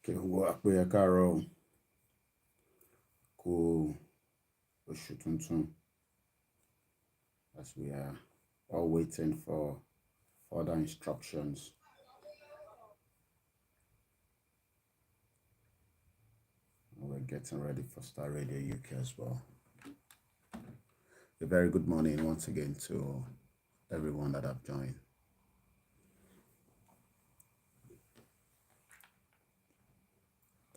Gbogbo àpò ẹ káàárọ̀ kú oṣù tuntun, as we are all waiting for further instructions. We're getting ready for Starr Radio UK as well. A very good morning once again to everyone that have joined.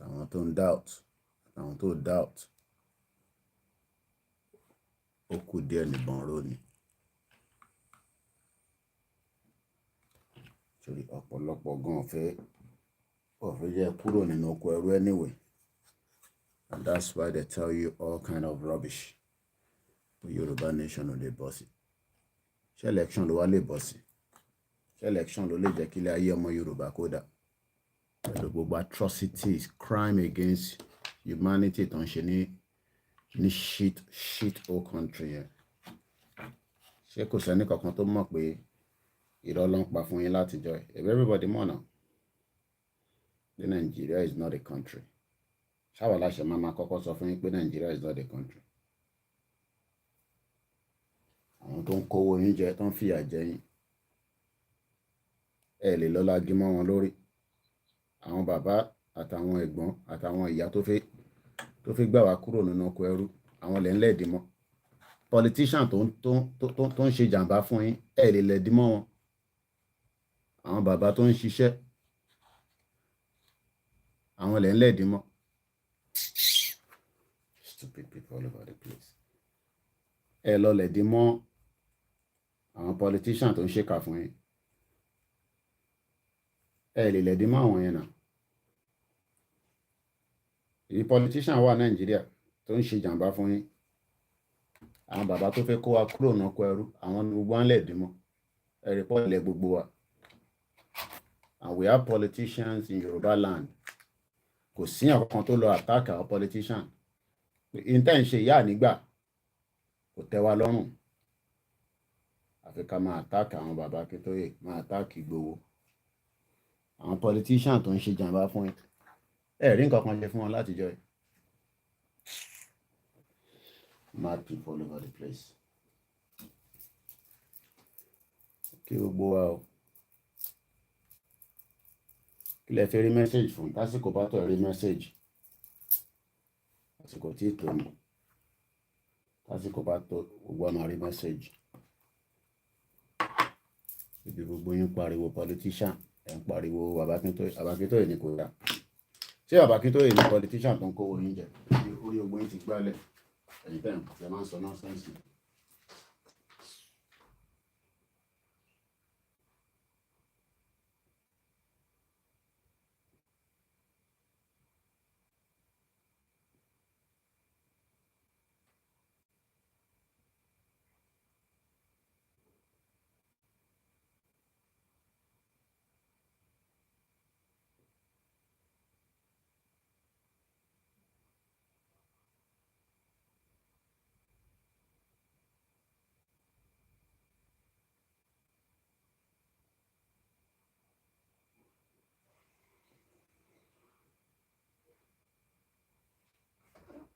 Àwọn tó ń doubt, àwọn tó doubt, ó kù díẹ̀ níbọn ró ni. Torí ọ̀pọ̀lọpọ̀ gan ọ̀fẹ́ jẹ́ kúrò nínú oko ẹrú anyway. And that's why they tell you all kind of rubbish. The Yoruba nation ò lè bọ́ sí. Ṣé election ló wá lè bọ́ sí? Ṣé election ló lè jẹ́ kí ilé ayé ọmọ Yorùbá kódà? Pẹ̀lú gbogbo atrocities, crime against humanity tó ń ṣe ní shit whole country yẹn. Ṣé kò sẹ́ni kankan tó mọ̀ pé irọ́ ló ń pa fún yín látijọ́ ẹ̀? Everybody mọ̀ náà. The Nigeria is not a country. Ṣáwa láṣẹ máa kọ́kọ́ sọ fún yín pé Nigeria is not a country. Àwọn tó ń kówó yín jẹ, tó ń fìyà jẹ yín, ẹ lè lọ lági mọ́ wọn lórí. Àwọn bàbá àtàwọn ẹ̀gbọ́n àtàwọn ìyá tó fẹ́ gbà wá kúrò nínú oko ẹrú, àwọn lẹ́ ń lẹ̀dí mọ́. Politician tó ń ṣe jàǹbá fún yín, ẹ lè lẹ̀dí mọ́ wọn. Àwọn bàbá tó ń ṣiṣẹ́, àwọn lẹ́ ń lẹ̀dí mọ́. Stupid people all over the place. Ẹ lọ lẹ̀dí mọ́ àwọn politician tó ń ṣèkà fún yín. Ẹ lè lẹ̀dí mọ́ àwọn yẹn náà. Èyí politician wà Nàìjíríà tó ń ṣe jàǹbá fún yín. Àwọn bàbá tó fẹ́ kó wa kúrò ní oko ẹrú, àwọn ni gbogbo wọn lẹ̀dí mọ́. Ẹ rí pọ́ ilẹ̀ gbogbo wa. And we have politicians in Yoruba land. Kò sí ọ̀kan tó lọ attack àwọn politician. Intent ṣe ìyá nígbà kò tẹ́ wa lọ́rùn. Àfi ká máa attack àwọn bàbá Akíntóyè, máa attack Ìgbòho. Àwọn politician tó ń ṣe jàǹbá fún yín, ẹ rí nǹkan kan ṣe fún wọn látijọ́ yìí. Mad people all over the place. Kí gbogbo wa o, Ilẹ̀ fi rí mẹ́sẹ̀gì fún tásìkò bá tọ̀ rí mẹ́sẹ̀gì. Tásìkò tí ì tó ní. Tásìkò bá tó gbogbo ọmọ rí mẹ́sẹ̀gì. Ibi gbogbo yín pariwo politician ẹ̀ ń pariwo Bàbá Akíntóyè ní kò dá. Ṣé Bàbá Akíntóyè ní politician tó ń kówó yín jẹ? Orí ogbó yín ti gbálẹ̀. Ẹ̀yin tẹ̀ ẹ̀ máa ń sọ nọ́ọ̀sẹ̀nsì.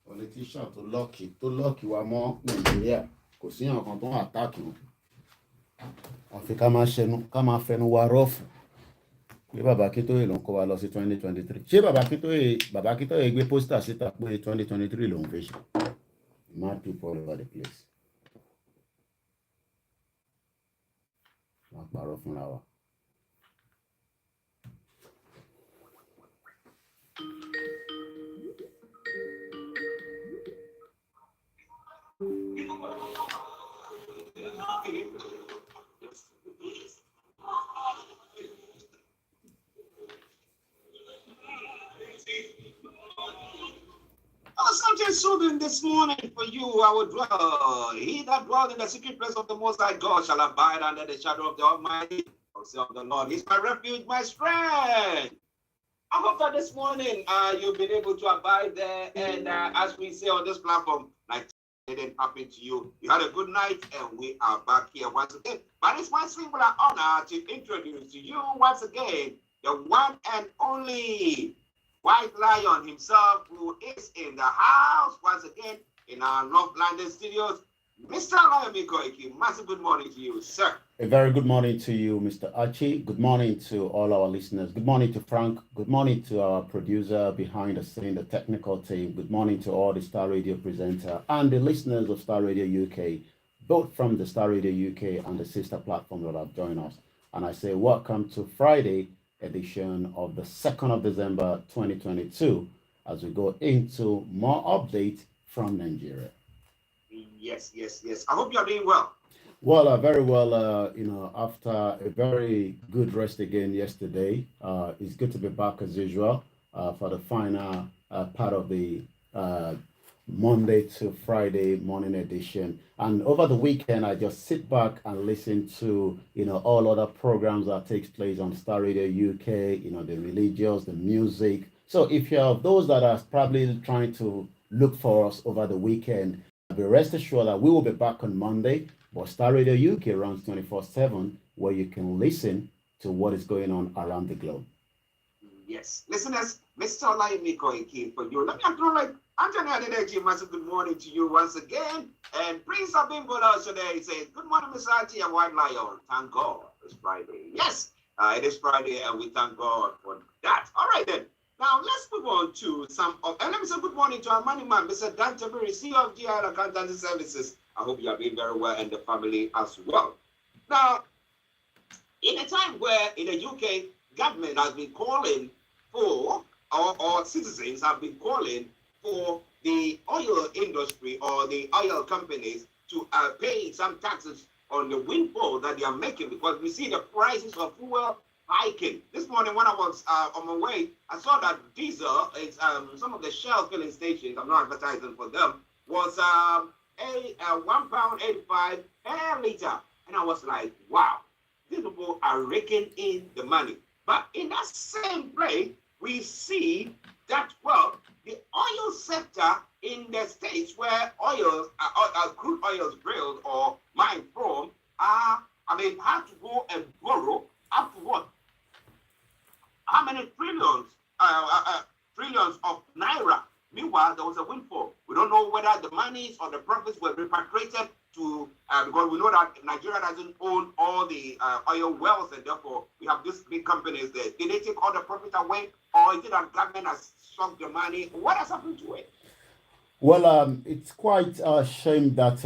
Politician tó lọ́ọ̀kì wa mọ́ Nàìjíríà kò sí nǹkan tó ń àtáàkì wọn. Àfi ká máa fẹnu wa rọ́ọ̀fù pé Bàbá Akíntóyè ló ń kó wa lọ sí 2023. Ṣé Bàbá Akíntóyè gbé pósítà síta pé 2023 lòun fẹ́ ṣe? Mad people all over the place. Wọ́n parọ́ fúnra wa. Something soothing this morning for you. I will dwell. He that dwells in the secret place of the Most High God shall abide under the shadow of the Almighty. Of the Lord, He's my refuge, my strength. I hope that this morning you've been able to abide there, and as we say on this platform, like it didn't happen to you. You had a good night, and we are back here once again. But it's my singular honor to introduce to you once again the one and only White Lion himself, who is in the house once again in our North London studios, Mr. Olayomi. Massive good morning to you, sir. A very good morning to you, Mr. Archie. Good morning to all our listeners. Good morning to Frank. Good morning to our producer behind the scene, the technical team. Good morning to all the Star Radio presenter and the listeners of Star Radio UK, both from the Star Radio UK and the sister platform that have joined us. And I say welcome to Friday edition of the 2nd of December 2022 as we go into more updates from Nigeria. Yes. I hope you're doing well. Well, very well, after a very good rest again yesterday. It's good to be back as usual for the final part of the Monday to Friday morning edition. And over the weekend, I just sit back and listen to, all other programs that takes place on Star Radio UK, the religious, the music. So if you're of those that are probably trying to look for us over the weekend, be rest assured that we will be back on Monday. But Star Radio UK runs 24/7, where you can listen to what is going on around the globe. Yes, listeners, Mr. Olayomi for you. Let me acknowledge Anthony Adedeji. Massive good morning to you once again. And Prince Abimbola today says, good morning, Mr. Archie and White Lion. Thank God it's Friday. Yes, it is Friday, and we thank God for that. All right, then. Now, let's move on to some of, and let me say good morning to our money man, Mr. Dan Tabiri, CEO of GI Accountancy Services. I hope you are doing very well and the family as well. Now, in a time where in the UK, government has been calling for, or citizens have been calling for the oil industry or the oil companies to pay some taxes on the windfall that they are making, because we see the prices of fuel hiking. This morning when I was on my way, I saw that diesel is some of the Shell filling stations, I'm not advertising for them, was £1.85 per litre. And I was like, wow, these people are raking in the money. But in that same place, we see that, well, the oil sector in the states where oil, crude oil is drilled or mined from, had to go and borrow up to what? How many trillions of naira? Meanwhile, there was a windfall. We don't know whether the monies or the profits were repatriated to, because we know that Nigeria doesn't own all the oil wells, and therefore we have these big companies there. Did they take all the profit away, or is it that government has sunk the money? What has happened to it? Well, it's quite a shame that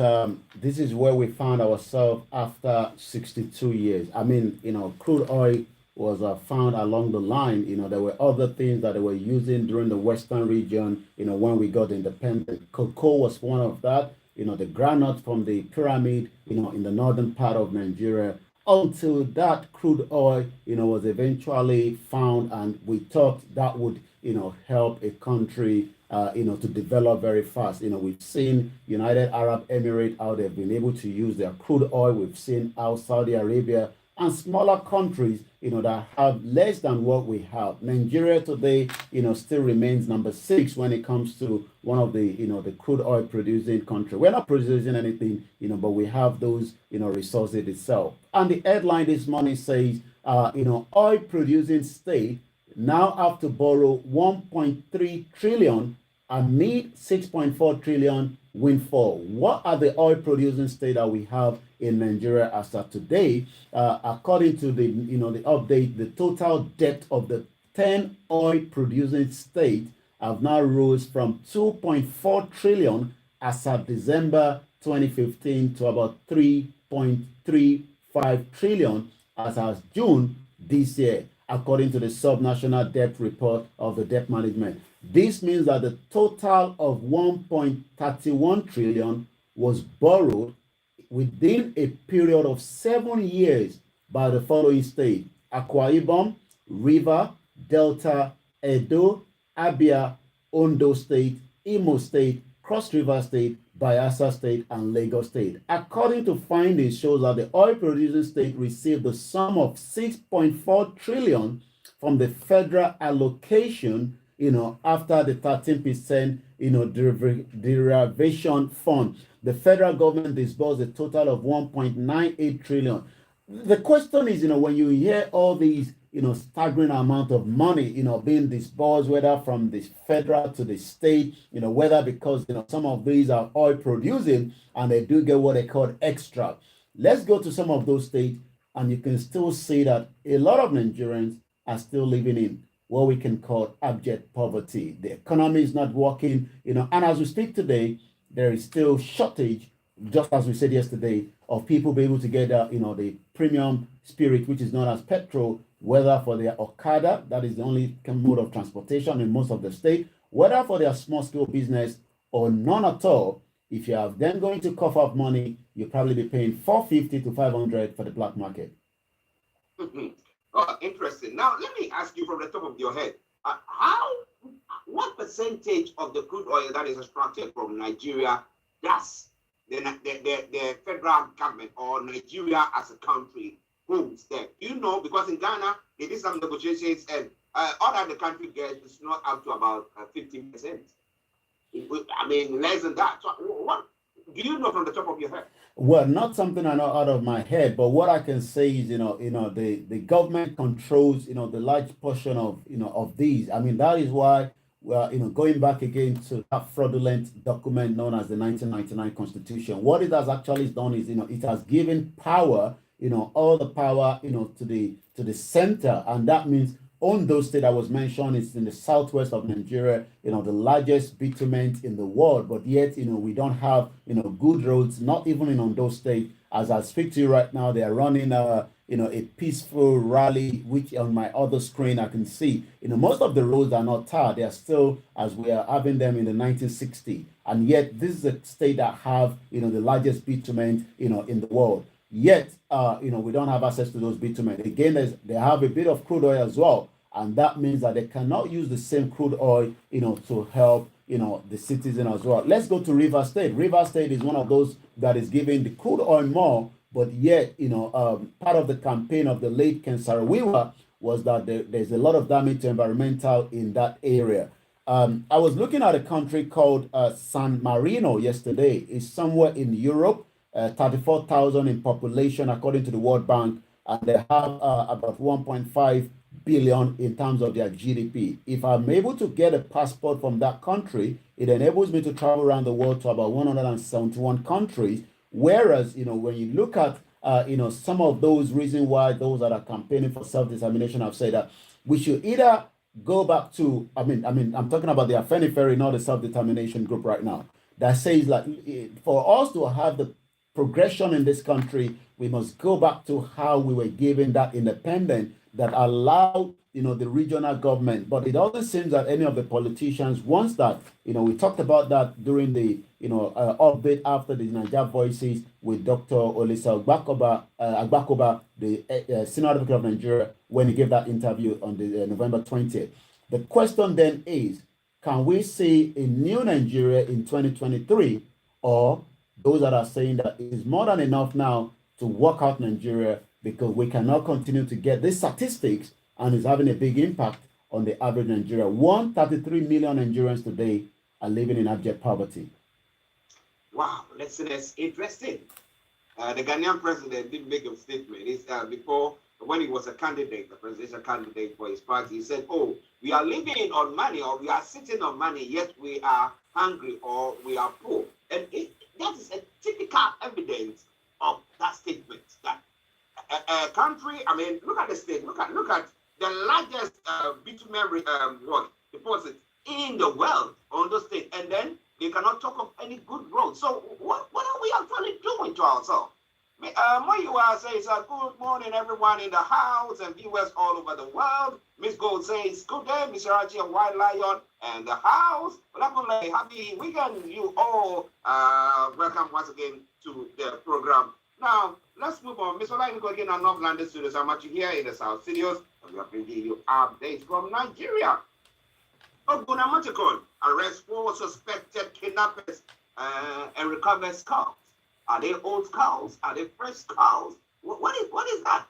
this is where we found ourselves after 62 years. I mean, crude oil was found along the line. There were other things that they were using during the Western region, when we got independent. Cocoa was one of that, the granite from the pyramid, in the northern part of Nigeria. Until that crude oil, was eventually found, and we thought that would, help a country to develop very fast. We've seen United Arab Emirates how they've been able to use their crude oil. We've seen how Saudi Arabia and smaller countries, that have less than what we have. Nigeria today, still remains number 6 when it comes to one of the, the crude oil producing country. We're not producing anything, but we have those, resources itself. And the headline this morning says, oil producing state now have to borrow 1.3 trillion amid 6.4 trillion windfall. What are the oil producing states that we have in Nigeria as of today? According to the the update, the total debt of the 10 oil producing states have now rose from 2.4 trillion as of December 2015 to about 3.35 trillion as of June this year, according to the subnational debt report of the debt management. This means that the total of 1.31 trillion was borrowed within a period of 7 years by the following states: Akwa Ibom, River, Delta, Edo, Abia, Ondo State, Imo State, Cross River State, Bayelsa State, and Lagos State. According to findings, shows that the oil producing state received the sum of 6.4 trillion from the federal allocation, after the 13%, derivation fund. The federal government disbursed a total of 1.98 trillion. The question is, when you hear all these, staggering amount of money, being disbursed, whether from the federal to the state, whether because, some of these are oil producing and they do get what they call extra. Let's go to some of those states, and you can still see that a lot of Nigerians are still living in what we can call abject poverty. The economy is not working, and as we speak today, there is still shortage, just as we said yesterday, of people be able to get the premium spirit, which is known as petrol, whether for their Okada, that is the only mode of transportation in most of the state, whether for their small scale business or none at all. If you are then going to cough up money, you'll probably be paying 450 to 500 for the black market. Oh, interesting. Now, let me ask you from the top of your head, what percentage of the crude oil that is extracted from Nigeria does the federal government or Nigeria as a country owns there? Because in Ghana, they did some negotiations, and all that the country gets is not up to about 15%. I mean, less than that. So what do you know from the top of your head? Well, not something I know out of my head, but what I can say is, the government controls, the large portion of, of these. I mean, that is why, going back again to that fraudulent document known as the 1999 Constitution, what it has actually done is, it has given power, all the power, to the center, and that means Ondo State that was mentioned is in the southwest of Nigeria, the largest bitumen in the world, but yet, we don't have, good roads, not even in Ondo State. As I speak to you right now, they are running, a peaceful rally, which on my other screen I can see, most of the roads are not tarred. They are still as we are having them in the 1960s. And yet, this is a state that have, the largest bitumen, in the world. Yet, we don't have access to those bitumen. Again, they have a bit of crude oil as well, and that means that they cannot use the same crude oil, to help, the citizen as well. Let's go to River State. River State is one of those that is giving the crude oil more, but yet, part of the campaign of the late Ken Saro-Wiwa was that there's a lot of damage to environmental in that area. I was looking at a country called San Marino yesterday. It's somewhere in Europe. 34,000 in population according to the World Bank, and they have about 1.5 billion in terms of their GDP. If I'm able to get a passport from that country, it enables me to travel around the world to about 171 countries, Whereas, when you look at, some of those reasons why those that are campaigning for self-determination have said that we should either go back to, I'm talking about the Afenifere, not the self-determination group right now, that says like for us to have the progression in this country, we must go back to how we were given that independence that allowed the regional government. But it doesn't seem that any of the politicians wants that. We talked about that during the update after the Niger Voices with Dr. Olisa Agbakoba, the senior advocate of Nigeria, when he gave that interview on the November 20th. The question then is, can we see a new Nigeria in 2023, or those that are saying that it is more than enough now to work out Nigeria because we cannot continue to get these statistics and it's having a big impact on the average Nigeria. 133 million Nigerians today are living in abject poverty. Wow, listeners, interesting. The Ghanaian president did make a statement. Before, when he was a candidate, a presidential candidate for his party, he said, "Oh, we are living on money, or we are sitting on money, yet we are hungry or we are poor." And that is a typical evidence of that statement. That a country, look at the state, look at the largest bitumen deposit in the world on the state, and then they cannot talk of any good road. So what are we actually doing to ourselves? Moyiwa says, good morning, everyone in the house and viewers all over the world. Miss Gold says, good day, Mr. Archie and White Lion and the house. Happy weekend, you all. Welcome once again to the program. Now, let's move on. Mr. Olayomi again on North London Studios. I'm actually here in the South Studios, and we are bringing you updates from Nigeria. Ogunamatikon arrests 4 suspected kidnappers and recovers cows. Are they old cows? Are they fresh cows? What is that?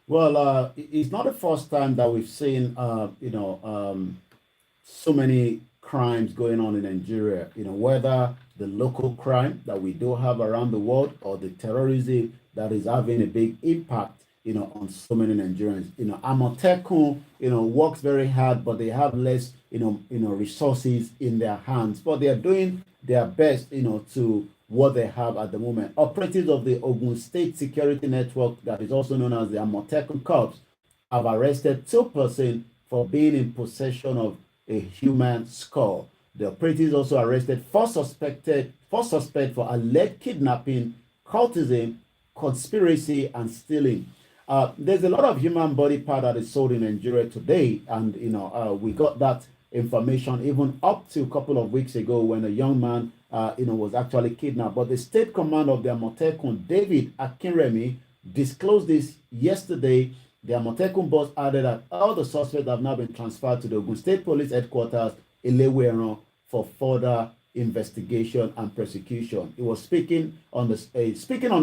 Well, it's not the first time that we've seen, so many crimes going on in Nigeria. Whether the local crime that we do have around the world or the terrorism that is having a big impact, on so many Nigerians. Amotekun, works very hard, but they have less, resources in their hands. But they are doing their best, to what they have at the moment. Operatives of the Ogun State Security Network, that is also known as the Amotekun Corps, have arrested 2 persons for being in possession of a human skull. The operatives also arrested 4 suspects for alleged kidnapping, cultism, conspiracy, and stealing. There's a lot of human body part that is sold in Nigeria today, and we got that information even up to a couple of weeks ago when a young man was actually kidnapped. But the state command of the Amotekun, David Akinremi, disclosed this yesterday. The Amotekun boss added that all the suspects have now been transferred to the Ogun State Police Headquarters, Ileweran, for further investigation and prosecution. He was speaking on the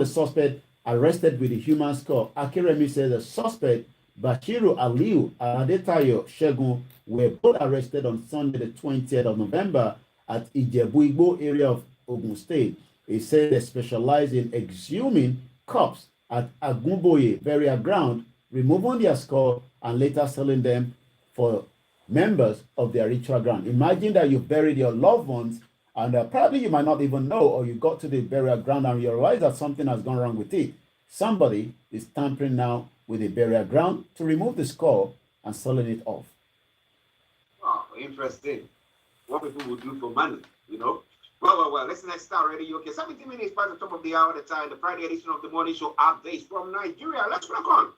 suspect arrested with the human skull. Akinremi says the suspect Bashiru Aliu and Adetayo Shegun were both arrested on Sunday, the 20th of November at Ijebu-Igbo area of Ogun State. He said they specialize in exhuming corpses at Agunboye burial ground, removing their skull and later selling them for members of their ritual ground. Imagine that you buried your loved ones and probably you might not even know, or you got to the burial ground and you realize that something has gone wrong with it. Somebody is tampering now with the burial ground to remove the skull and selling it off. Oh, interesting. What people would do for money, Well, listen, let's start already. Okay, 17 minutes past the top of the hour at the time, the Friday edition of the morning show updates from Nigeria. Let's crack on.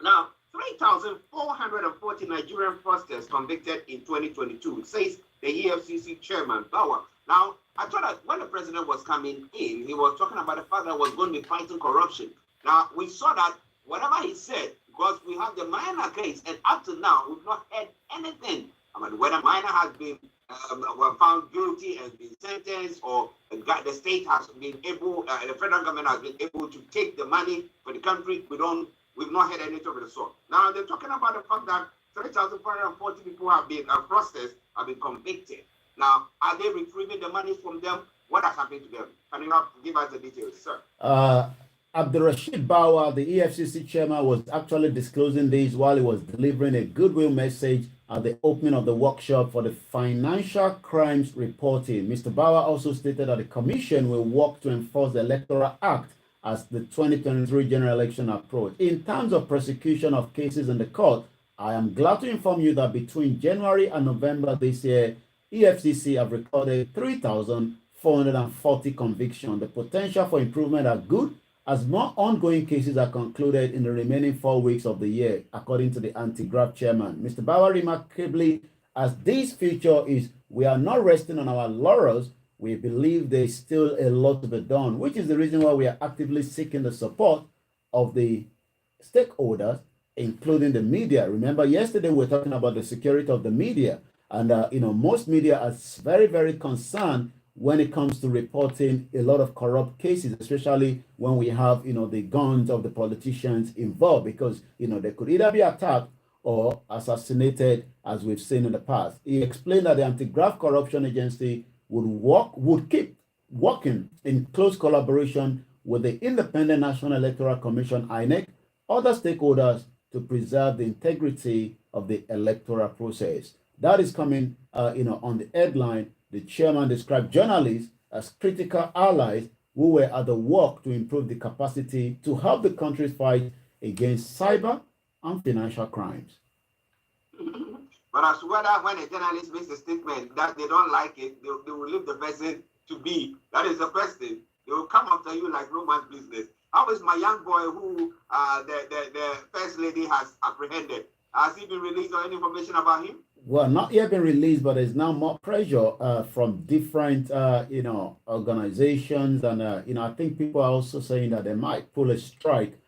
Now, 3,440 Nigerian fraudsters convicted in 2022, says the EFCC chairman, Bauer. Now, I thought that when the president was coming in, he was talking about the fact that he was going to be fighting corruption. Now, we saw that whatever he said, because we have the minor case, and up to now, we've not heard anything. Whether minor has been found guilty and been sentenced, or the state has been able, the federal government has been able to take the money for the country, we've not heard anything of the sort. Now, they're talking about the fact that 3,440 people have been fraudsters, have been convicted. Now, are they retrieving the money from them? What has happened to them? Can you give us the details, sir? Abdurrashid Bawa, the EFCC chairman, was actually disclosing this while he was delivering a goodwill message at the opening of the workshop for the financial crimes reporting. Mr. Bawa also stated that the commission will work to enforce the Electoral Act as the 2023 general election approach. In terms of prosecution of cases in the court, I am glad to inform you that between January and November this year, EFCC have recorded 3,440 convictions. The potential for improvement are good as more ongoing cases are concluded in the remaining 4 weeks of the year, according to the anti-graft chairman. Mr. Bauer remarkably, as this feature is, we are not resting on our laurels. We believe there is still a lot to be done, which is the reason why we are actively seeking the support of the stakeholders, including the media. Remember, yesterday we were talking about the security of the media, and most media are very, very concerned when it comes to reporting a lot of corrupt cases, especially when we have, the guns of the politicians involved, because, they could either be attacked or assassinated, as we've seen in the past. He explained that the Anti-Graft Corruption Agency would keep working in close collaboration with the Independent National Electoral Commission, INEC, other stakeholders to preserve the integrity of the electoral process. That is coming, on the headline. The chairman described journalists as critical allies who were at the work to improve the capacity to help the country fight against cyber and financial crimes. But as whether when a journalist makes a statement that they don't like it, they will leave the person to be. That is the question. They will come after you like no man's business. How is my young boy who the first lady has apprehended? Has he been released or any information about him? Well, not yet been released, but there's now more pressure from different, organizations. And, I think people are also saying that they might pull a strike,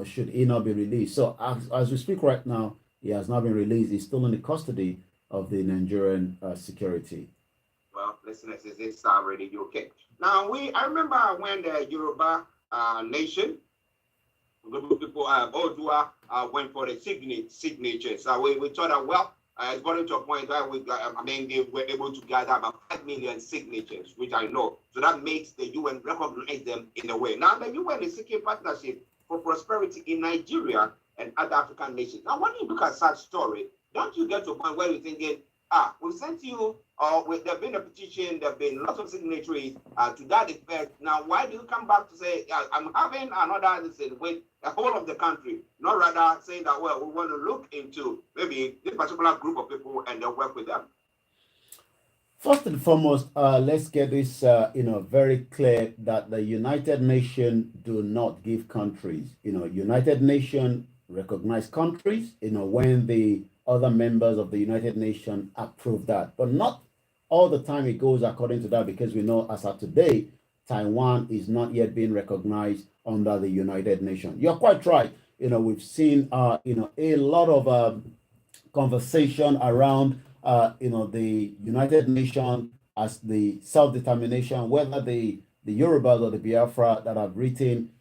should he not be released. So as we speak right now, he has not been released. He's still in the custody of the Nigerian security. Well, listeners, is this already okay? Now, I remember when the Yoruba nation, the people, Odua, went for the signatures. We thought that, well, it's gotten to a point where they were able to gather about 5 million signatures, which I know. So that makes the UN recognize them in a way. Now, the UN is seeking partnership for prosperity in Nigeria and other African nations. Now, when you look at such story, don't you get to a point where you're thinking, we sent you, there's been a petition, there have been lots of signatories to that effect. Now, why do you come back to say, I'm having another with the whole of the country, not rather saying that, well, we want to look into maybe this particular group of people and then work with them? First and foremost, let's get this, very clear that the United Nations do not give countries. United Nations recognize countries, when the other members of the United Nations approve that. But not all the time it goes according to that, because we know as of today, Taiwan is not yet being recognized under the United Nations. You're quite right. We've seen, a lot of conversation around, the United Nations as the self-determination, whether the Yorubas or the Biafra that have written,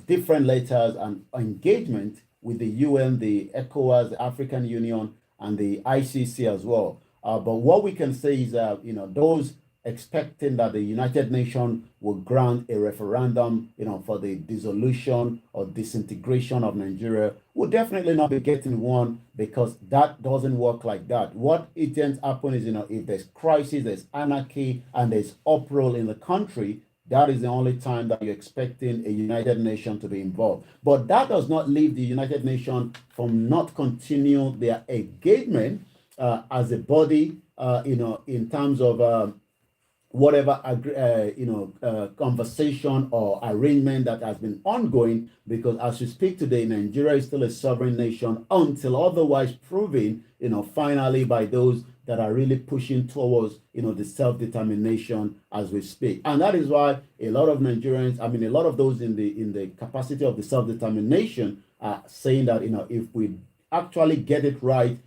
different letters and engagement with the UN, the ECOWAS, the African Union, and the ICC as well. But what we can say is that, those expecting that the United Nations will grant a referendum, for the dissolution or disintegration of Nigeria, will definitely not be getting one, because that doesn't work like that. What it tends to happen is, if there's crisis, there's anarchy, and there's uproar in the country, that is the only time that you're expecting a United Nations to be involved. But that does not leave the United Nations from not continue their engagement as a body, in terms of whatever conversation or arrangement that has been ongoing, because as we speak today, Nigeria is still a sovereign nation until otherwise proven, finally by those that are really pushing towards, the self-determination as we speak. And that is why a lot of Nigerians, a lot of those in the capacity of the self-determination are saying that, if we actually get it right,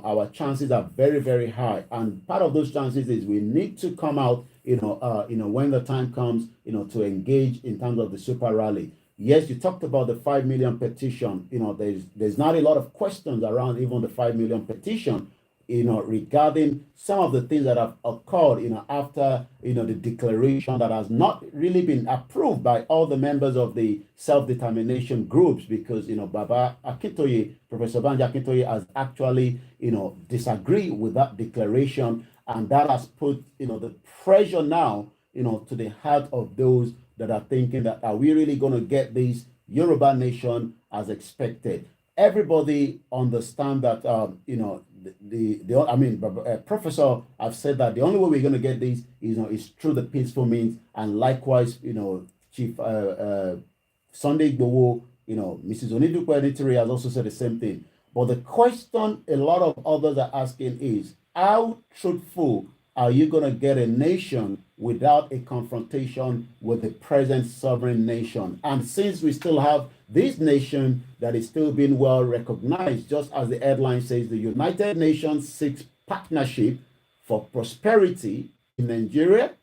our chances are very, very high. And part of those chances is we need to come out, when the time comes, to engage in terms of the super rally. Yes, you talked about the 5 million petition. There's not a lot of questions around even the 5 million petition. regarding some of the things that have occurred, after, the declaration that has not really been approved by all the members of the self-determination groups, because, Baba Akintoye, Professor Banja Akintoye has actually, disagreed with that declaration. And that has put, the pressure now, to the heart of those that are thinking that, are we really going to get this Yoruba nation as expected? Everybody understand that, Professor, I've said that the only way we're going to get this, is through the peaceful means. And likewise, Chief Sunday Igboho, Mrs. Onidupe Onitiri has also said the same thing. But the question a lot of others are asking is, how truthful are you going to get a nation without a confrontation with the present sovereign nation? And since we still have this nation that is still being well recognized, just as the headline says, the United Nations seeks partnership for prosperity in Nigeria,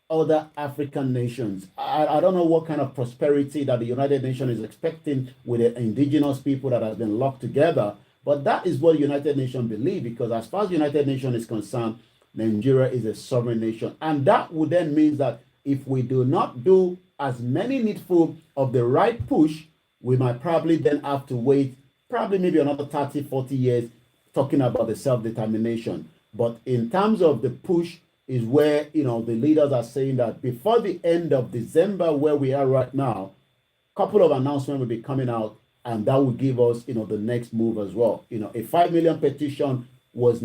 other African nations. I don't know what kind of prosperity that the United Nations is expecting with the indigenous people that has been locked together. But that is what the United Nations believe, because as far as the United Nations is concerned, Nigeria is a sovereign nation. And that would then mean that if we do not do as many needful of the right push, we might probably then have to wait probably maybe another 30, 40 years talking about the self-determination. But in terms of the push is where, the leaders are saying that before the end of December, where we are right now, a couple of announcements will be coming out, and that will give us, the next move as well. A 5 million petition has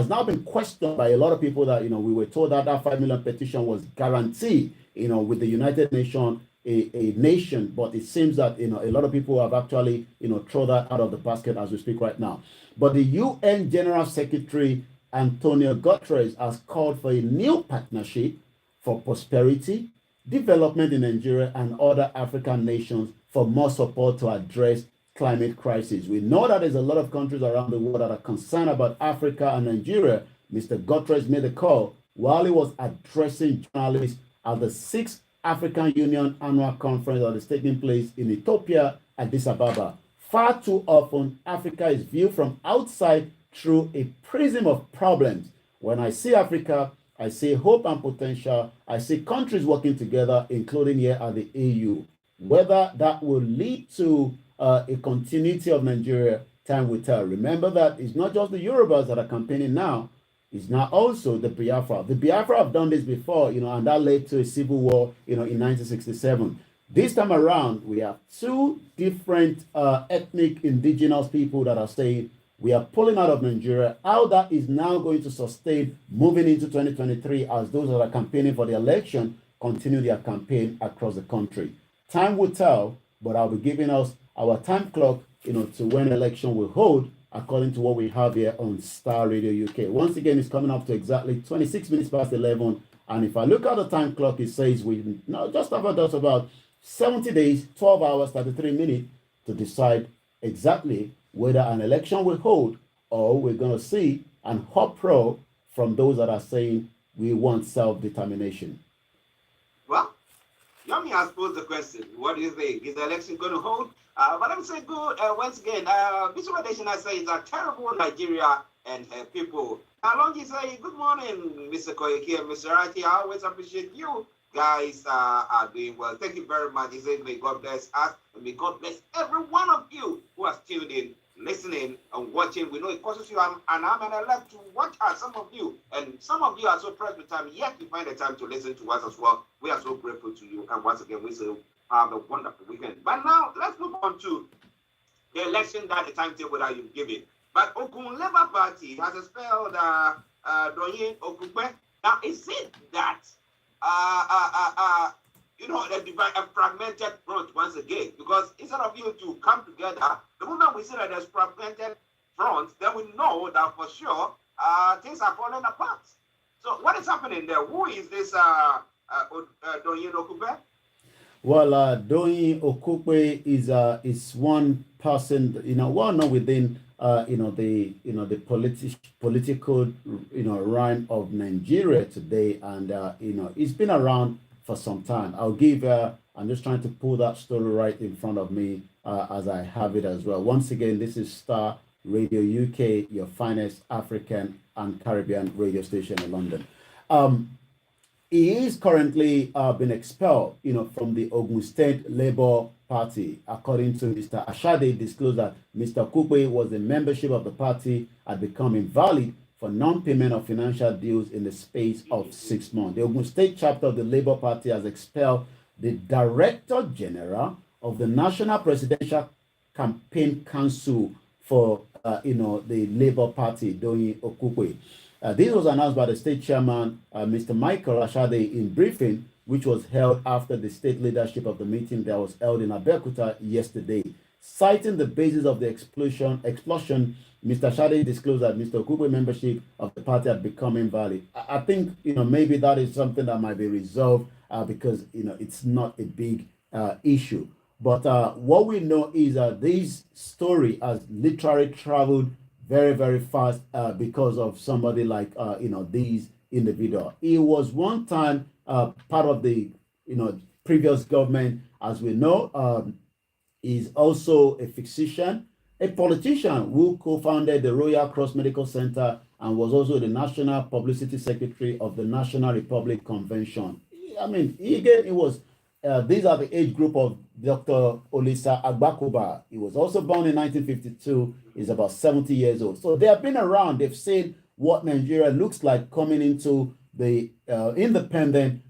now been questioned by a lot of people that, we were told that 5 million petition was guaranteed, with the United Nations, a nation, but it seems that, a lot of people have actually, thrown that out of the basket as we speak right now. But the UN General Secretary, Antonio Guterres, has called for a new partnership for prosperity, development in Nigeria and other African nations for more support to address climate crisis. We know that there's a lot of countries around the world that are concerned about Africa and Nigeria. Mr. Guterres made a call while he was addressing journalists at the 6th African Union Annual Conference that is taking place in Ethiopia, Addis Ababa. Far too often, Africa is viewed from outside through a prism of problems. When I see Africa, I see hope and potential. I see countries working together, including here at the EU. Whether that will lead to a continuity of Nigeria, time will tell. Remember that it's not just the Yorubas that are campaigning now. It's now also the Biafra. The Biafra have done this before, and that led to a civil war, in 1967. This time around, we have two different ethnic indigenous people that are saying we are pulling out of Nigeria. How that is now going to sustain moving into 2023 as those that are campaigning for the election continue their campaign across the country. Time will tell, but I'll be giving us our time clock, to when election will hold, according to what we have here on Starr Radio UK. Once again, it's coming up to exactly 26 minutes past 11. And if I look at the time clock, it says we now just about 70 days, 12 hours, 33 minutes to decide exactly whether an election will hold, or we're going to see an uproar from those that are saying we want self-determination. Well, Yomi has posed the question. What do you think? Is the election going to hold? But I'm saying good. Once again, Bishop Nation I say is a terrible Nigeria and her people. Along you say, good morning, Mr. Koyeki and Mr. Archie. I always appreciate you guys are doing well. Thank you very much. He said, may God bless us and may God bless every one of you who has tuned in, listening and watching. We know it costs you an arm and a leg to watch us, some of you. And some of you are so pressed with time, yet you find the time to listen to us as well. We are so grateful to you. And once again, we say have a wonderful weekend. But now, let's move on to the election that the timetable that you've given. But Okun Labour Party has expelled Doyin Okupe. Now, is it that a fragmented front once again? Because instead of you to come together, the moment we see that there's fragmented front, then we know that for sure things are falling apart. So what is happening there? Who is this Doyin Okupe? Well, Doyin Okupe is one person, well known within the political realm of Nigeria today, and he's been around for some time. I'm just trying to pull that story right in front of me as I have it as well. Once again, this is Starr Radio UK, your finest African and Caribbean radio station in London. He is currently been expelled, from the Ogun State Labour Party. According to Mr. Ashade, disclosed that Mr. Kukwe was the membership of the party had become invalid for non-payment of financial dues in the space of 6 months. The Ogun State chapter of the Labour Party has expelled the Director General of the National Presidential Campaign Council for, the Labour Party, Doyin Okukwe. This was announced by the state chairman, Mr. Michael Ashade, in briefing, which was held after the state leadership of the meeting that was held in Abeokuta yesterday. Citing the basis of the explosion, Mr. Ashade disclosed that Mr. Okukwe's membership of the party had become invalid. I think, maybe that is something that might be resolved because, it's not a big issue. But what we know is that this story has literally traveled very, very fast because of somebody like, these individuals. He was one time part of the, previous government, as we know. Is also a physician, a politician who co-founded the Royal Cross Medical Center and was also the National Publicity Secretary of the National Republic Convention. I mean, it was, these are the age group of Dr. Olisa Agbakoba. He was also born in 1952. He's about 70 years old. So they have been around. They've seen what Nigeria looks like coming into the independent.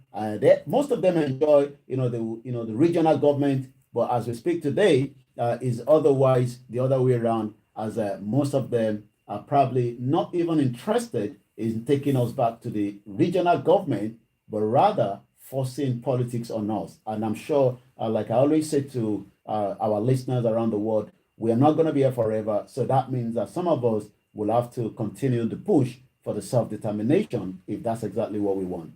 Most of them enjoy, the regional government. But as we speak today, is otherwise the other way around, as most of them are probably not even interested in taking us back to the regional government, but rather forcing politics on us. And I'm sure, like I always say to our listeners around the world, we are not going to be here forever. So that means that some of us will have to continue the push for the self-determination if that's exactly what we want.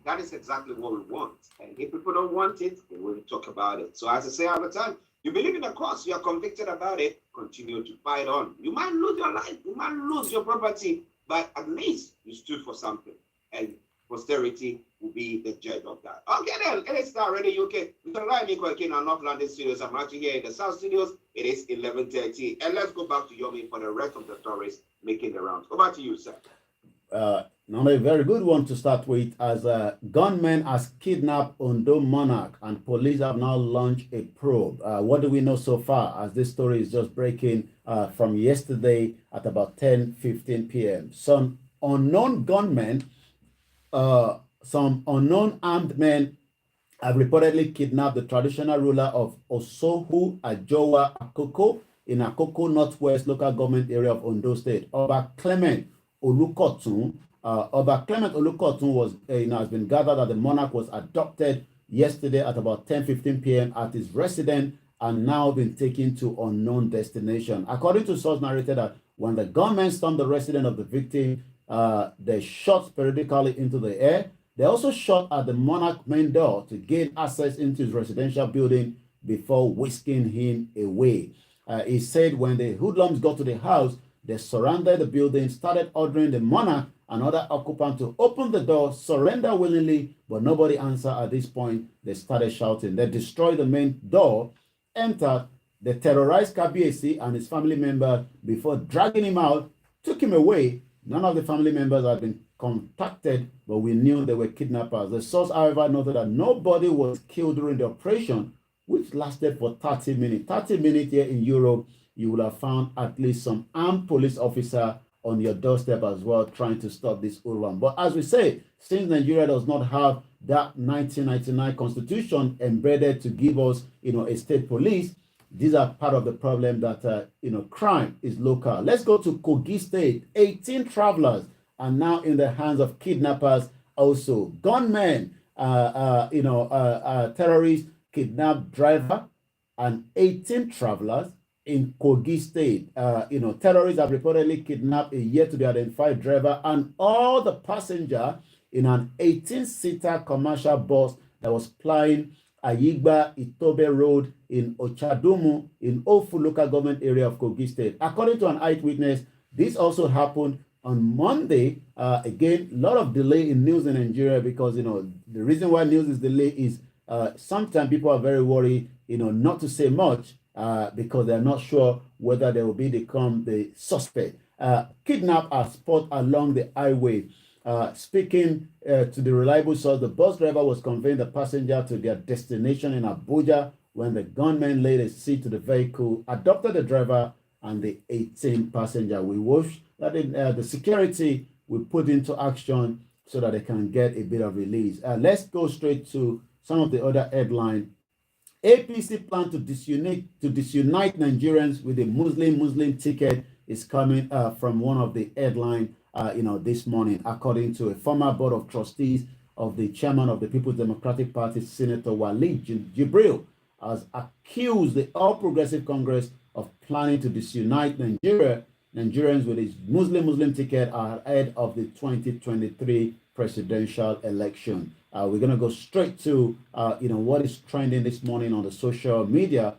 That is exactly what we want. And if people don't want it, then we'll talk about it. So as I say all the time, you believe in the cause, you are convicted about it, continue to fight on. You might lose your life, you might lose your property, but at least you stood for something. And posterity will be the judge of that. Okay then, it is Starr Radio UK. Mr. Olayomi in our North London studios. I'm actually here in the South studios. It is 11:30. And let's go back to Yomi for the rest of the stories making the rounds. Over to you, sir. Now a very good one to start with, as gunmen has kidnapped Ondo monarch and police have now launched a probe. What do we know so far, as this story is just breaking from yesterday at about 10:15 p.m. Some unknown gunmen, some unknown armed men have reportedly kidnapped the traditional ruler of Osohu Ajowa Akoko in Akoko Northwest local government area of Ondo State, Oba Clement Olukotun. Oba Clement Olukotun was, has been gathered that the monarch was adopted yesterday at about 10:15 p.m. at his residence and now been taken to unknown destination. According to source narrated that when the gunmen stormed the residence of the victim, they shot periodically into the air. They also shot at the monarch main door to gain access into his residential building before whisking him away. He said when the hoodlums got to the house, they surrounded the building, started ordering the monarch and other occupants to open the door, surrender willingly, but nobody answered at this point. They started shouting. They destroyed the main door, entered, they terrorized Kabiesi and his family member before dragging him out, took him away. None of the family members had been contacted, but we knew they were kidnappers. The source, however, noted that nobody was killed during the operation, which lasted for 30 minutes. 30 minutes here in Europe, you will have found at least some armed police officer on your doorstep as well, trying to stop this hoodlum. But as we say, since Nigeria does not have that 1999 constitution embedded to give us, a state police, these are part of the problem that, crime is local. Let's go to Kogi State. 18 travelers are now in the hands of kidnappers also. Gunmen, terrorists kidnapped driver and 18 travelers in Kogi State. Terrorists have reportedly kidnapped a yet-to-be-identified driver and all the passenger in an 18-seater commercial bus that was plying Ayigba Itobe Road in Ochadumu in Ofu local government area of Kogi State. According to an eyewitness, this also happened on Monday. Again, a lot of delay in news in Nigeria because, the reason why news is delayed is sometimes people are very worried, not to say much, because they're not sure whether they will become the suspect. Kidnap are spotted along the highway. Speaking to the reliable source, the bus driver was conveying the passenger to their destination in Abuja when the gunman laid a seat to the vehicle, adopted the driver and the 18 passenger. We wish that the security will put into action so that they can get a bit of release. Let's go straight to some of the other headlines. APC plan to disunite Nigerians with a Muslim ticket is coming from one of the headline this morning, according to a former board of trustees of the chairman of the People's Democratic Party, Senator Walid Jibril, has accused the All Progressive Congress of planning to disunite Nigerians with a Muslim ticket ahead of the 2023 presidential election. We're going to go straight to what is trending this morning on the social media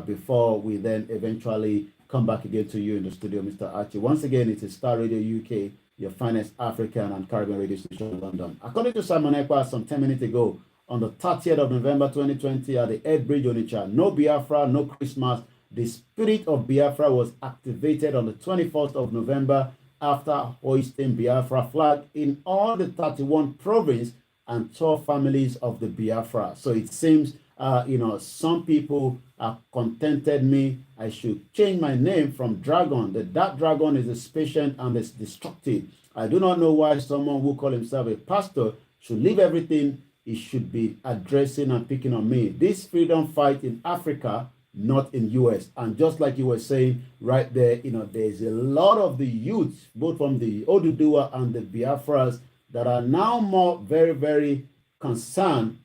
before we then eventually come back again to you in the studio, Mr. Archie. Once again, it is Starr Radio UK, your finest African and Caribbean radio station in London. According to Simon Ekpa some 10 minutes ago, on the 30th of November 2020 at the Ed Bridge Onitsha, no Biafra, no Christmas. The spirit of Biafra was activated on the 21st of November after hoisting Biafra flag in all the 31 provinces and 12 families of the Biafra. So it seems, some people have contented me. I should change my name from Dragon. That dragon is patient and is destructive. I do not know why someone who call himself a pastor should leave everything he should be addressing and picking on me. This freedom fight in Africa, not in US. And just like you were saying right there, there's a lot of the youth, both from the Oduduwa and the Biafras, that are now more very, very concerned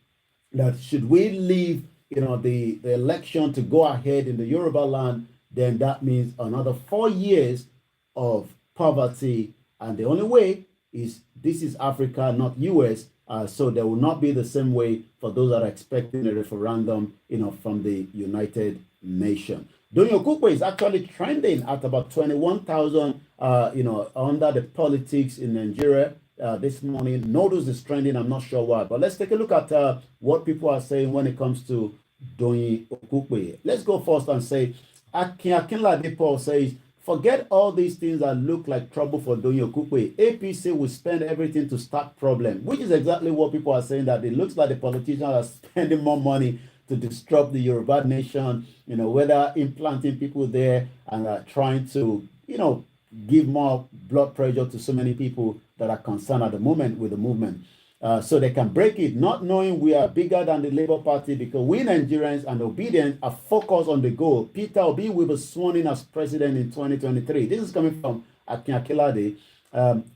that should we leave, the election to go ahead in the Yoruba land, then that means another 4 years of poverty. And the only way is this is Africa, not US. So there will not be the same way for those that are expecting a referendum, from the United Nations. Donyo Kukwe is actually trending at about 21,000, under the politics in Nigeria this morning. Notice is trending, I'm not sure why. But let's take a look at what people are saying when it comes to Donyo Kukwe. Let's go first and say, Akinlade Paul says, forget all these things that look like trouble for Donyo Kukwe. APC will spend everything to start problem, which is exactly what people are saying, that it looks like the politicians are spending more money to disrupt the Yoruba nation, whether implanting people there and trying to, give more blood pressure to so many people that are concerned at the moment with the movement. So they can break it, not knowing we are bigger than the Labour Party, because we Nigerians and obedient are focused on the goal. Peter Obi will be sworn in as president in 2023. This is coming from Akin Akinlade.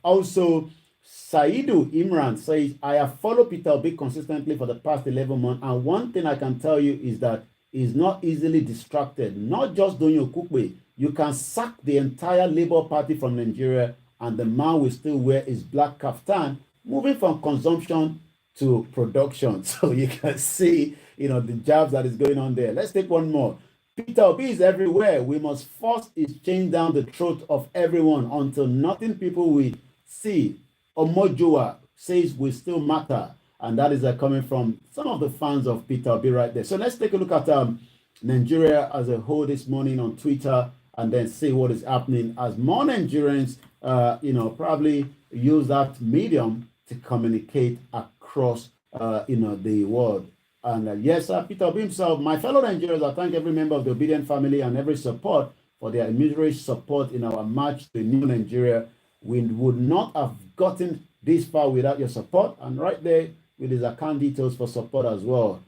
Also, Saidu Imran says, I have followed Peter Obi consistently for the past 11 months, and one thing I can tell you is that he's not easily distracted. Not just Donyo Kukwe. You can sack the entire Labour Party from Nigeria, and the man will still wear his black kaftan, moving from consumption to production. So you can see, the jobs that is going on there. Let's take one more. Peter Obi is everywhere. We must force his chain down the throat of everyone until nothing people will see. Omojoa says we still matter. And that is coming from some of the fans of Peter Obi right there. So let's take a look at Nigeria as a whole this morning on Twitter, and then see what is happening as more Nigerians, probably use that medium to communicate across, the world. And yes, Peter Obi himself, my fellow Nigerians, I thank every member of the Obedient family and every support for their immediate support in our march to new Nigeria. We would not have gotten this far without your support. And right there with his account details for support as well.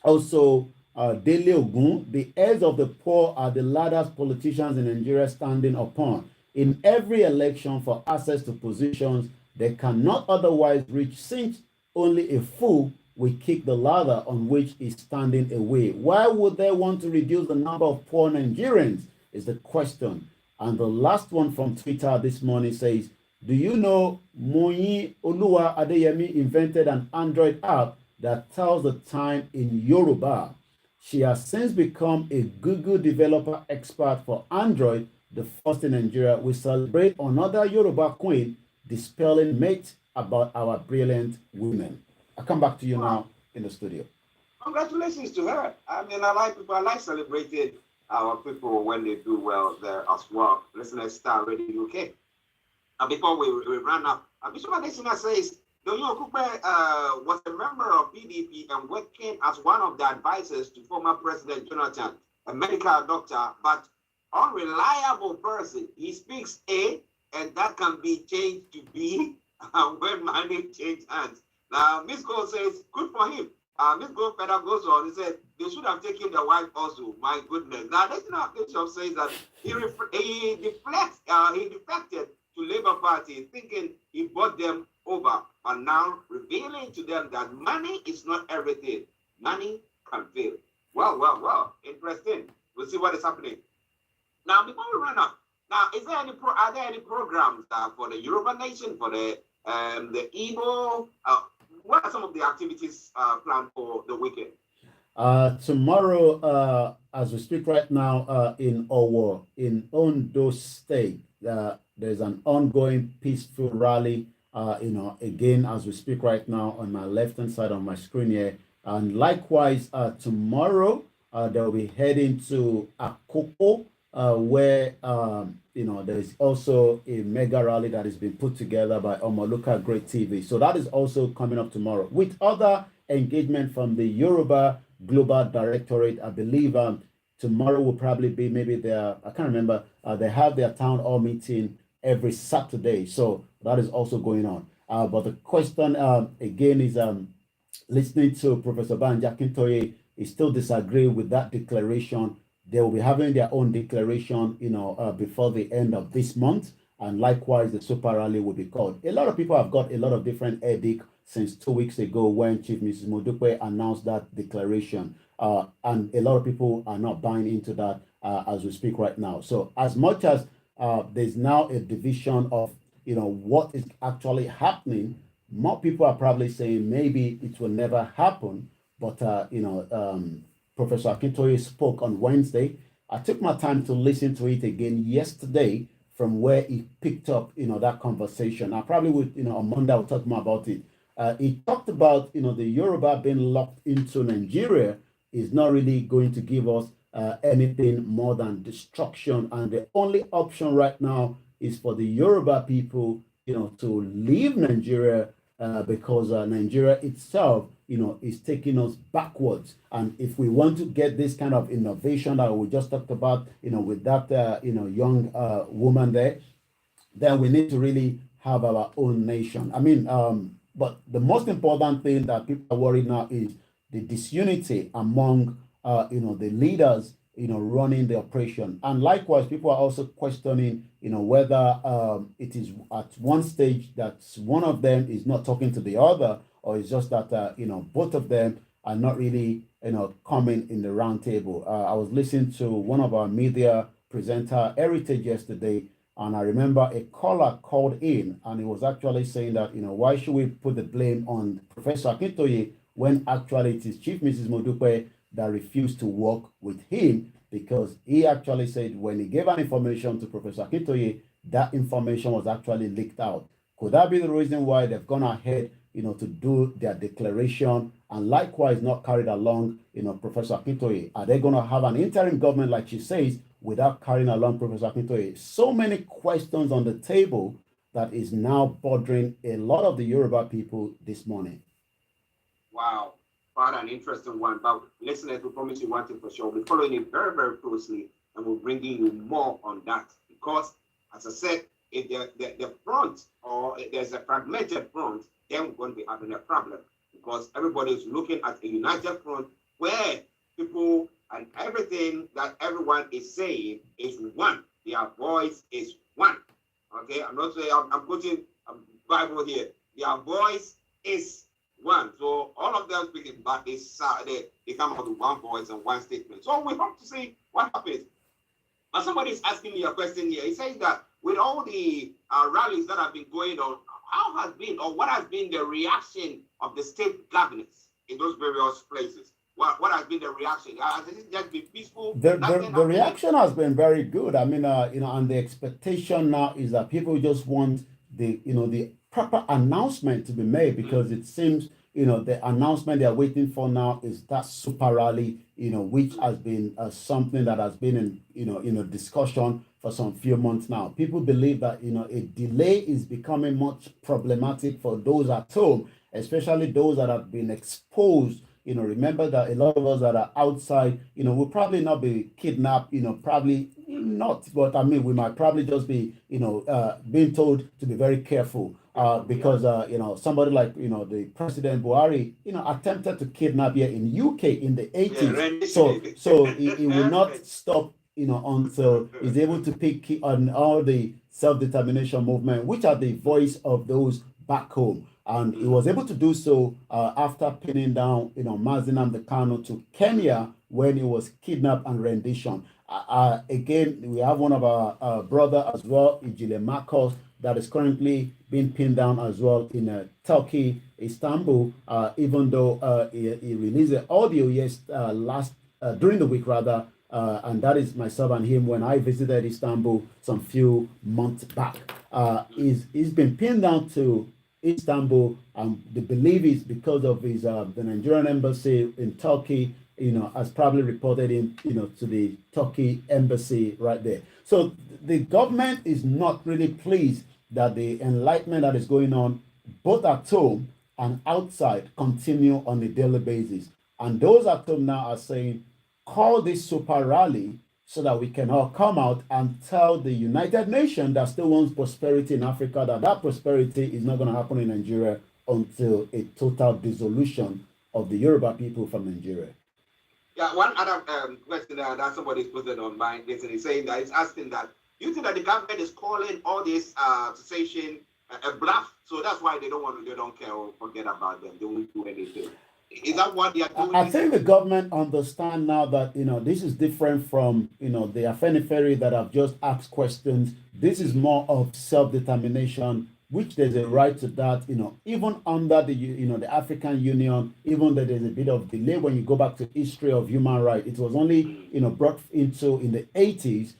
Also, Dele Ogun, the heirs of the poor are the ladders politicians in Nigeria standing upon. In every election for access to positions they cannot otherwise reach, since only a fool will kick the ladder on which is standing away. Why would they want to reduce the number of poor Nigerians is the question. And the last one from Twitter this morning says, do you know Moyi Oluwa Adeyemi invented an Android app that tells the time in Yoruba? She has since become a Google developer expert for Android, the first in Nigeria. We celebrate another Yoruba queen dispelling myths about our brilliant women. I'll come back to you now in the studio. Congratulations to her. I mean, I like celebrating our people when they do well there as well. Listeners, Star Radio UK. Before we run up, Bishop Adesina says, Donyo Okupe was a member of PDP and working as one of the advisors to former President Jonathan, a medical doctor, but unreliable person. He speaks A, and that can be changed to B when money change hands. Now, Miss Gold says, good for him. Miss Gold further goes on. He said, they should have taken the wife also. My goodness. Now, National Bishop says that he defected to Labour Party, thinking he bought them over, but now revealing to them that money is not everything. Money can fail. Well. Interesting. We'll see what is happening. Now, before we run up, now, are there any programs for the Yoruba Nation, for the Igbo? What are some of the activities planned for the weekend? Tomorrow, as we speak right now, in Owo, in Ondo State, there's an ongoing peaceful rally, again, as we speak right now on my left-hand side of my screen here. And likewise, tomorrow, they'll be heading to Akoko, where, there's also a mega rally that has been put together by Omoluka Great TV. So that is also coming up tomorrow, with other engagement from the Yoruba Global Directorate. I believe tomorrow will probably be maybe I can't remember, they have their town hall meeting every Saturday. So that is also going on. But the question again is listening to Professor Banja Akintoye, is still disagree with that declaration. They will be having their own declaration, before the end of this month. And likewise, the super rally will be called. A lot of people have got a lot of different edicts since 2 weeks ago when Chief Mrs. Modupe announced that declaration. And a lot of people are not buying into that as we speak right now. So as much as there's now a division of, what is actually happening, more people are probably saying maybe it will never happen. But, Professor Akintoye spoke on Wednesday. I took my time to listen to it again yesterday from where he picked up, that conversation. I probably would, on Monday I'll talk more about it. He talked about, the Yoruba being locked into Nigeria is not really going to give us anything more than destruction. And the only option right now is for the Yoruba people, to leave Nigeria because Nigeria itself, is taking us backwards. And if we want to get this kind of innovation that we just talked about, with that, young woman there, then we need to really have our own nation. I mean, but the most important thing that people are worried now is the disunity among, the leaders, running the operation. And likewise, people are also questioning, whether it is at one stage that one of them is not talking to the other, or it's just that, both of them are not really, coming in the round table. I was listening to one of our media presenter, Heritage, yesterday, and I remember a caller called in, and he was actually saying that, why should we put the blame on Professor Akintoye when actually it is Chief Mrs. Modupe that refused to work with him, because he actually said when he gave an information to Professor Akintoye, that information was actually leaked out. Could that be the reason why they've gone ahead, to do their declaration and likewise not carried along, Professor Akintoye? Are they going to have an interim government, like she says, without carrying along Professor Akintoye? So many questions on the table that is now bothering a lot of the Yoruba people this morning. Wow, quite an interesting one. But listeners, we promise you one thing for sure. We're following it very, very closely, and we're bringing you more on that. Because, as I said, if the front, or if there's a fragmented front, then we're going to be having a problem. Because everybody is looking at a united front where people and everything that everyone is saying is one. Their voice is one. Okay, I'm not saying, I'm quoting Bible here. Their voice is one. So all of them speaking, but they come out with one voice and one statement. So we hope to see what happens. But somebody is asking me a question here. He says that with all the rallies that have been going on, how has been, or what has been the reaction of the state governors in those various places? What has been the reaction? Has it just been peaceful? The reaction has been very good. I mean, and the expectation now is that people just want the proper announcement to be made, because it seems, the announcement they are waiting for now is that super rally, which has been something that has been in discussion for some few months now. People believe that, a delay is becoming much problematic for those at home, especially those that have been exposed. Remember that a lot of us that are outside, will probably not be kidnapped, probably not, but I mean, we might probably just be, being told to be very careful. Because somebody like the President Buhari attempted to kidnap here in UK in the 80s, so he will not stop until he's able to pick on all the self-determination movement, which are the voice of those back home. And he was able to do so after pinning down Mazi Nnamdi Kanu to Kenya when he was kidnapped and rendition. Again, we have one of our brother as well, Ijile Marcos, that is currently being pinned down as well in Turkey, Istanbul, even though he released the audio during the week rather, and that is myself and him when I visited Istanbul some few months back. He's been pinned down to Istanbul, and the belief is because of his the Nigerian embassy in Turkey, has probably reported him, to the Turkey embassy right there. So the government is not really pleased that the enlightenment that is going on both at home and outside continue on a daily basis. And those at home now are saying, call this super rally so that we can all come out and tell the United Nations that still wants prosperity in Africa, that prosperity is not going to happen in Nigeria until a total dissolution of the Yoruba people from Nigeria. Yeah, one other question that somebody's putting on my list, and he's saying that he's asking that you think that the government is calling all this cessation a bluff, so that's why they don't care or forget about them. They won't do anything. Is that what they are doing? I think the government understand now that this is different from the Afenifere that have just asked questions. This is more of self-determination, which there's a right to that. Even under the African Union, even though there's a bit of delay when you go back to history of human rights, it was only brought into in the 80s,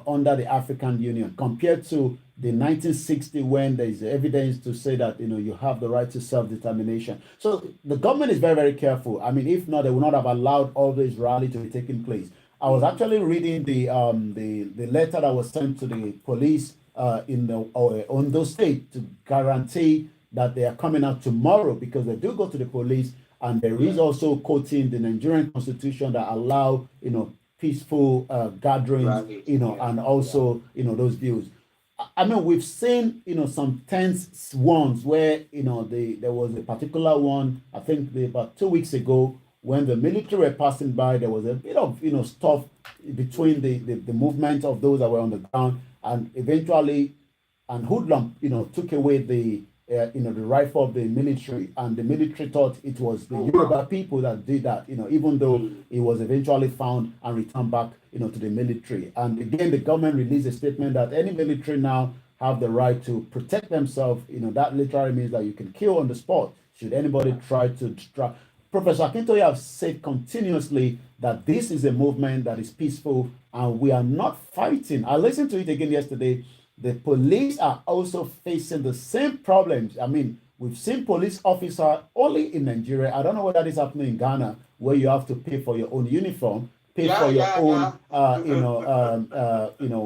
under the African Union, compared to the 1960 when there is evidence to say that you have the right to self-determination. So the government is very, very careful. I mean, if not, they would not have allowed all this rally to be taking place. I was actually reading the letter that was sent to the police in the Ondo State to guarantee that they are coming out tomorrow, because they do go to the police, and there is also quoting the Nigerian Constitution that allow peaceful gatherings, and also those views. I mean, we've seen some tense ones where there was a particular one, I think about 2 weeks ago, when the military were passing by. There was a bit of stuff between the movement of those that were on the ground, and eventually and hoodlum took away the rifle of the military, and the military thought it was the Yoruba people that did that, even though it was eventually found and returned back to the military. And again, the government released a statement that any military now have the right to protect themselves. That literally means that you can kill on the spot should anybody try to distract. Professor Akintoye have said continuously that this is a movement that is peaceful and we are not fighting. I listened to it again yesterday. The police are also facing the same problems. I mean, we've seen police officer only in Nigeria. I don't know whether this is happening in Ghana, where you have to pay for your own uniform,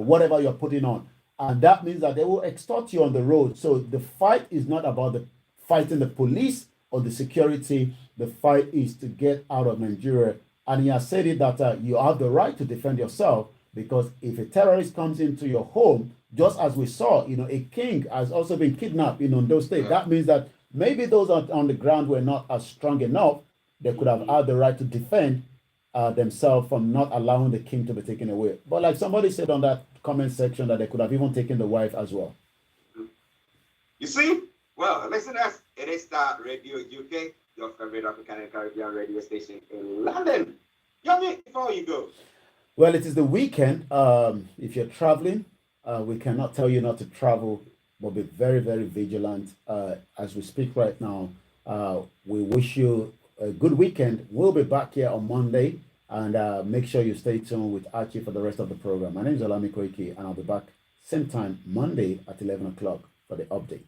whatever you're putting on. And that means that they will extort you on the road. So the fight is not about fighting the police or the security. The fight is to get out of Nigeria. And he has said it that you have the right to defend yourself, because if a terrorist comes into your home, just as we saw, a king has also been kidnapped in Ondo State. That means that maybe those on the ground were not as strong enough. They could have had the right to defend themselves from not allowing the king to be taken away. But like somebody said on that comment section, that they could have even taken the wife as well. You see? Well, listen, it is Starr Radio UK, your favorite African and Caribbean radio station in London. Yomi, before you go. Well, it is the weekend. If you're traveling, we cannot tell you not to travel, but be very, very vigilant. As we speak right now, we wish you a good weekend. We'll be back here on Monday, and make sure you stay tuned with Archie for the rest of the program. My name is Olayomi, and I'll be back same time Monday at 11 o'clock for the update.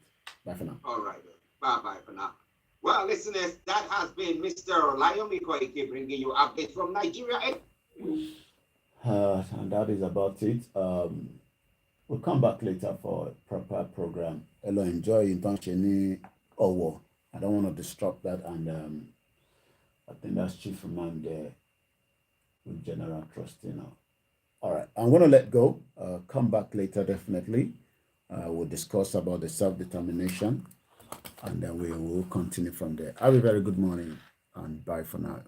Bye for now. All right. Bye-bye for now. Well, listeners, that has been Mr. Olayomi Koike bringing you updates from Nigeria. And that is about it. We'll come back later for a proper program. Hello, enjoy Intansheni Owo. I don't want to disrupt that, and I think that's Chief Remand there with General Trust, All right, I'm going to let go. Come back later, definitely. We'll discuss about the self-determination, and then we will continue from there. Have a very good morning, and bye for now.